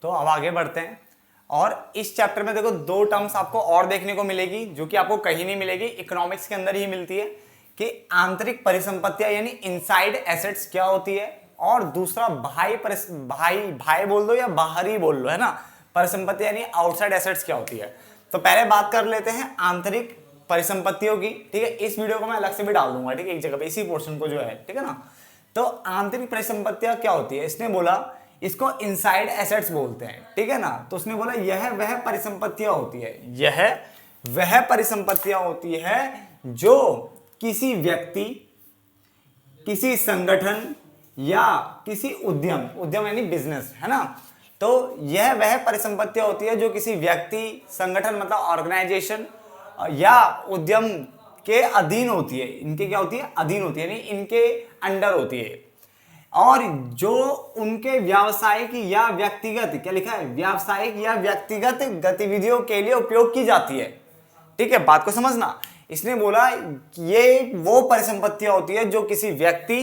तो अब आगे बढ़ते हैं। और इस चैप्टर में देखो दो टर्म्स आपको और देखने को मिलेगी जो कि आपको कहीं नहीं मिलेगी, इकोनॉमिक्स के अंदर ही मिलती है, कि आंतरिक परिसंपत्तियां यानी इनसाइड एसेट्स क्या होती है, और दूसरा भाई बोल दो या बाहरी बोल लो, है ना, परिसंपत्ति यानी आउटसाइड एसेट्स क्या होती है। तो पहले बात कर लेते हैं आंतरिक परिसंपत्तियों की, ठीक है। इस वीडियो को मैं अलग से भी डाल दूंगा, ठीक है, एक जगह पे इसी पोर्शन को जो है, ठीक है ना। तो आंतरिक परिसंपत्तियां क्या होती है, इसने बोला इसको इनसाइड एसेट्स बोलते हैं, ठीक है ना। तो उसने बोला यह वह परिसंपत्तियां होती है, यह वह परिसंपत्तियां होती है जो किसी व्यक्ति, किसी संगठन या किसी उद्यम यानी बिजनेस, है ना। तो यह वह परिसंपत्तियां होती है जो किसी व्यक्ति, संगठन मतलब ऑर्गेनाइजेशन या उद्यम के अधीन होती है। इनके क्या होती है, अधीन होती है, यानी इनके अंडर होती है, और जो उनके व्यावसायिक या व्यक्तिगत, क्या लिखा है, व्यावसायिक या व्यक्तिगत गतिविधियों के लिए उपयोग की जाती है, ठीक है। बात को समझना, इसने बोला ये वो परिसंपत्तियां होती है जो किसी व्यक्ति,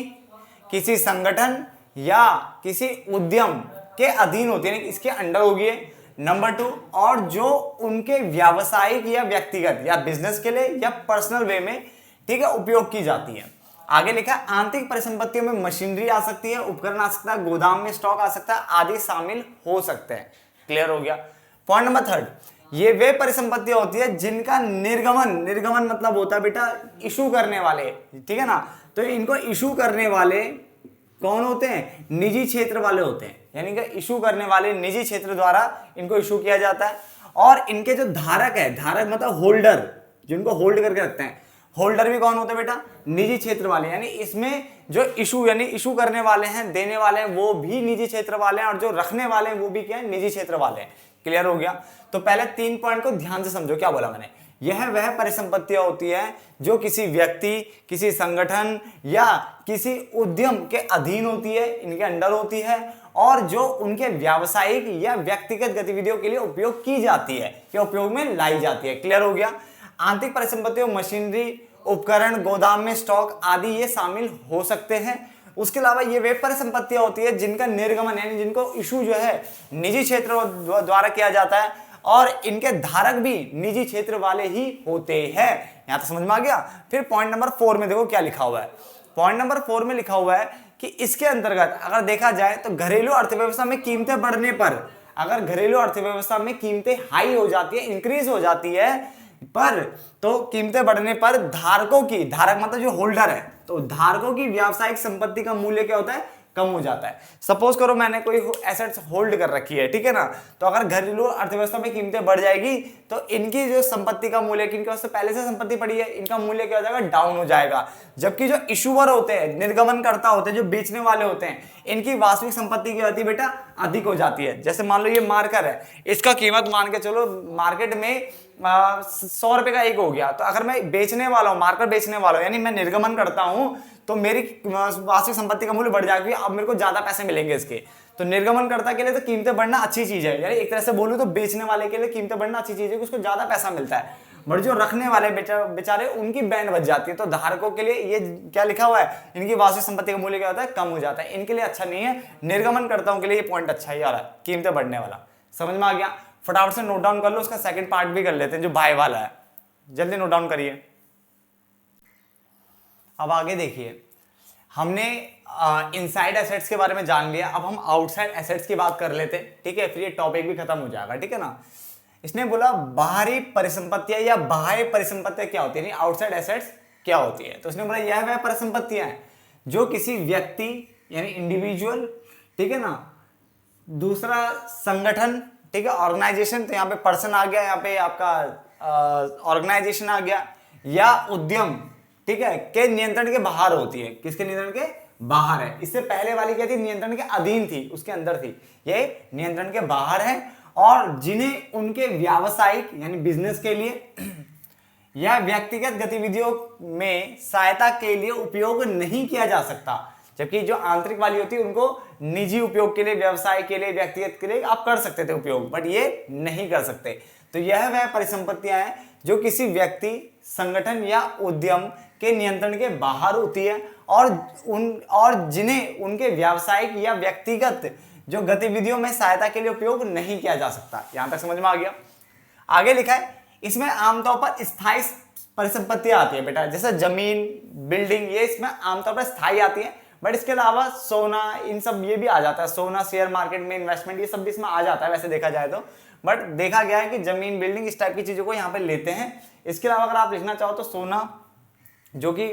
किसी संगठन या किसी उद्यम के अधीन होती है, इसके अंडर होगी। नंबर 2, और जो उनके व्यावसायिक या व्यक्तिगत या बिजनेस के लिए या पर्सनल वे में, ठीक है, उपयोग की जाती है। आगे लिखा है आंतरिक परिसंपत्तियों में मशीनरी आ सकती है, उपकरण आ सकता है, गोदाम में स्टॉक आ सकता है, आदि शामिल हो सकते हैं। क्लियर हो गया। पॉइंट नंबर 3, ये वे परिसंपत्तियां होती है जिनका निर्गमन मतलब होता है बेटा इशू करने वाले, ठीक है ना। तो इनको इशू करने वाले कौन होते हैं, निजी क्षेत्र वाले होते हैं, यानी कि इशू करने वाले निजी क्षेत्र द्वारा इनको इशू किया जाता है। और इनके जो धारक है, धारक मतलब होल्डर, जिनको होल्ड करके रखते हैं, होल्डर भी कौन होते हैं बेटा, निजी क्षेत्र वाले, यानी इसमें जो इशू यानी इशू करने वाले हैं, देने वाले हैं, वो भी निजी क्षेत्र वाले हैं, और जो रखने वाले हैं वो भी क्या है, निजी क्षेत्र वाले हैं। क्लियर हो गया। तो पहले 3 पॉइंट को ध्यान से समझो, क्या बोला मैंने, यह वह परिसंपत्तियां होती है जो किसी व्यक्ति, किसी संगठन या किसी उद्यम के अधीन होती है, इनके अंडर होती है, और जो उनके व्यावसायिक या व्यक्तिगत गतिविधियों के लिए उपयोग की जाती है, या उपयोग में लाई जाती है। क्लियर हो गया। आंतरिक परिसंपत्तियों मशीनरी, उपकरण, गोदाम में स्टॉक आदि ये शामिल हो सकते हैं। उसके अलावा ये वे परिसंपत्तियां होती है जिनका निर्गमन यानी जिनको इशू जो है निजी क्षेत्र द्वारा किया जाता है, और इनके धारक भी निजी क्षेत्र वाले ही होते हैं। यहां तो समझ में आ गया। फिर पॉइंट नंबर 4 में देखो क्या लिखा हुआ है। पॉइंट नंबर 4 में लिखा हुआ है कि इसके अंतर्गत अगर देखा जाए तो घरेलू अर्थव्यवस्था में कीमतें बढ़ने पर, अगर घरेलू अर्थव्यवस्था में कीमतें हाई हो जाती है, इंक्रीज हो जाती है, पर तो कीमतें बढ़ने पर धारकों की, धारक मतलब जो होल्डर है, तो धारकों की व्यावसायिक संपत्ति का मूल्य क्या होता है, कम हो जाता है। सपोज करो मैंने कोई एसेट्स होल्ड कर रखी है, ठीक है ना, तो अगर घरेलू अर्थव्यवस्था में कीमतें बढ़ जाएगी तो इनकी जो संपत्ति का मूल्य, इनके पास पहले से संपत्ति पड़ी है, इनका मूल्य क्या हो जाएगा, डाउन हो जाएगा। जबकि जो इशूवर होते हैं, निर्गमनकर्ता होते हैं, जो बेचने वाले होते हैं, इनकी वास्तविक संपत्ति क्या होती है बेटा, अधिक हो जाती है। जैसे मान लो ये मार्कर है, इसका कीमत मान के चलो मार्केट में 100 रुपए का एक हो गया, तो अगर मैं बेचने वाला हूं, मार्कर बेचने वाला हूं, यानी मैं निर्गमन करता हूं, तो मेरी वास्तविक संपत्ति का मूल्य बढ़ जाएगा, अब मेरे को ज्यादा पैसे मिलेंगे इसके। तो निर्गमनकर्ता के लिए तो कीमतें बढ़ना अच्छी चीज है, यानी एक तरह से बोलूं तो बेचने वाले के लिए कीमतें बढ़ना अच्छी चीज है कि उसको ज्यादा पैसा मिलता है, बट जो रखने वाले बेचारे उनकी बैंड बच जाती है। तो धारकों के लिए ये क्या लिखा हुआ है, इनकी वास्तविक संपत्ति का मूल्य क्या होता है, कम हो जाता है, इनके लिए अच्छा नहीं है। निर्गमनकर्ताओं के लिए ये पॉइंट अच्छा ही आ रहा है, कीमतें बढ़ने वाला। समझ में आ गया। फटाफट से नोट डाउन कर लो, उसका सेकंड पार्ट भी कर लेते हैं जो बाय वाला है, जल्दी नोट डाउन करिए। अब आगे देखिए, हमने इनसाइड एसेट्स के बारे में जान लिया, अब हम आउटसाइड एसेट्स की बात कर लेते हैं, ठीक है, फिर ये टॉपिक भी खत्म हो जाएगा, ठीक है ना। इसने बोला बाहरी परिसंपत्तियां या बाह्य परिसंपत्तियां क्या होती है, यानी आउटसाइड एसेट्स क्या होती है। तो उसने बोला यह वह परिसंपत्तियां हैं जो किसी व्यक्ति यानी इंडिविजुअल, ठीक है ना, दूसरा संगठन, ठीक है, ऑर्गेनाइजेशन, तो यहाँ पे पर्सन आ गया, यहाँ पे आपका ऑर्गेनाइजेशन आ गया, या उद्यम, ठीक है, के नियंत्रण के बाहर होती है। किसके नियंत्रण के बाहर है। इससे पहले वाली क्या थी, नियंत्रण के अधीन थी, उसके अंदर थी, ये नियंत्रण के बाहर है, और जिन्हें उनके व्यावसायिक यानी बिजनेस के लिए या व्यक्तिगत गतिविधियों में सहायता के लिए उपयोग नहीं किया जा सकता। जबकि जो आंतरिक वाली होती है उनको निजी उपयोग के लिए, व्यवसाय के लिए, व्यक्तिगत के लिए आप कर सकते थे उपयोग, बट ये नहीं कर सकते। तो यह वह परिसंपत्तियां हैं जो किसी व्यक्ति, संगठन या उद्यम के नियंत्रण के बाहर होती है, और जिन्हें उनके व्यावसायिक या व्यक्तिगत जो गतिविधियों में सहायता के लिए उपयोग नहीं किया जा सकता। यहां तक समझ में आ गया। आगे लिखा है इसमें आमतौर पर स्थायी परिसंपत्तियां आती है बेटा, जैसे जमीन, बिल्डिंग, ये इसमें आमतौर पर स्थायी आती है। बट इसके अलावा सोना, इन सब ये भी आ जाता है, सोना, शेयर मार्केट में इन्वेस्टमेंट, ये सब भी इसमें आ जाता है वैसे देखा जाए तो। बट देखा गया है कि जमीन, बिल्डिंग, इस टाइप की चीजों को यहाँ पे लेते हैं। इसके अलावा अगर आप लिखना चाहो तो सोना, जो कि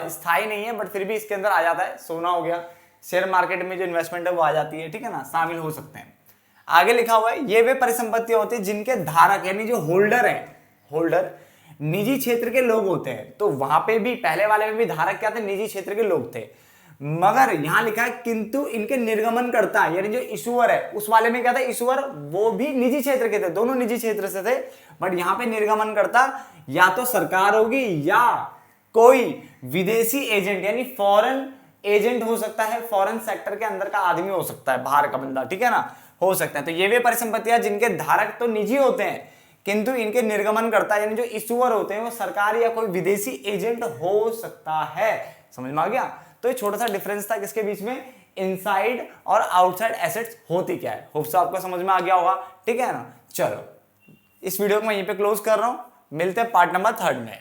स्थायी नहीं है बट फिर भी इसके अंदर आ जाता है, सोना हो गया, शेयर मार्केट में जो इन्वेस्टमेंट है वो आ जाती है, ठीक है ना, शामिल हो सकते हैं। आगे लिखा हुआ है ये वे परिसंपत्तियां होती है जिनके धारक यानी जो होल्डर है, होल्डर निजी क्षेत्र के लोग होते हैं। तो वहां पे भी पहले वाले में भी धारक क्या थे, निजी क्षेत्र के लोग थे। मगर यहां लिखा है किंतु इनके निर्गमन करता यानी जो इशूअर है, उस वाले में क्या था, इशूअर वो भी निजी क्षेत्र के थे, दोनों निजी क्षेत्र से थे। बट यहां पे निर्गमन करता या तो सरकार होगी या कोई विदेशी एजेंट यानी फॉरेन एजेंट हो सकता है, फॉरेन सेक्टर के अंदर का आदमी हो सकता है, बाहर का बंदा, ठीक है ना, हो सकता है। तो ये वे परिसंपत्तियां जिनके धारक तो निजी होते हैं किंतु इनके निर्गमन करता यानी जो इशूअर होते हैं वो सरकार या कोई विदेशी एजेंट हो सकता है। समझ में आ गया। तो ये छोटा सा डिफरेंस था किसके बीच में, इनसाइड और आउटसाइड एसेट्स होती क्या है। होप सो आपको समझ में आ गया होगा, ठीक है ना। चलो इस वीडियो को मैं यहीं पे क्लोज कर रहा हूं, मिलते हैं पार्ट नंबर 3 में।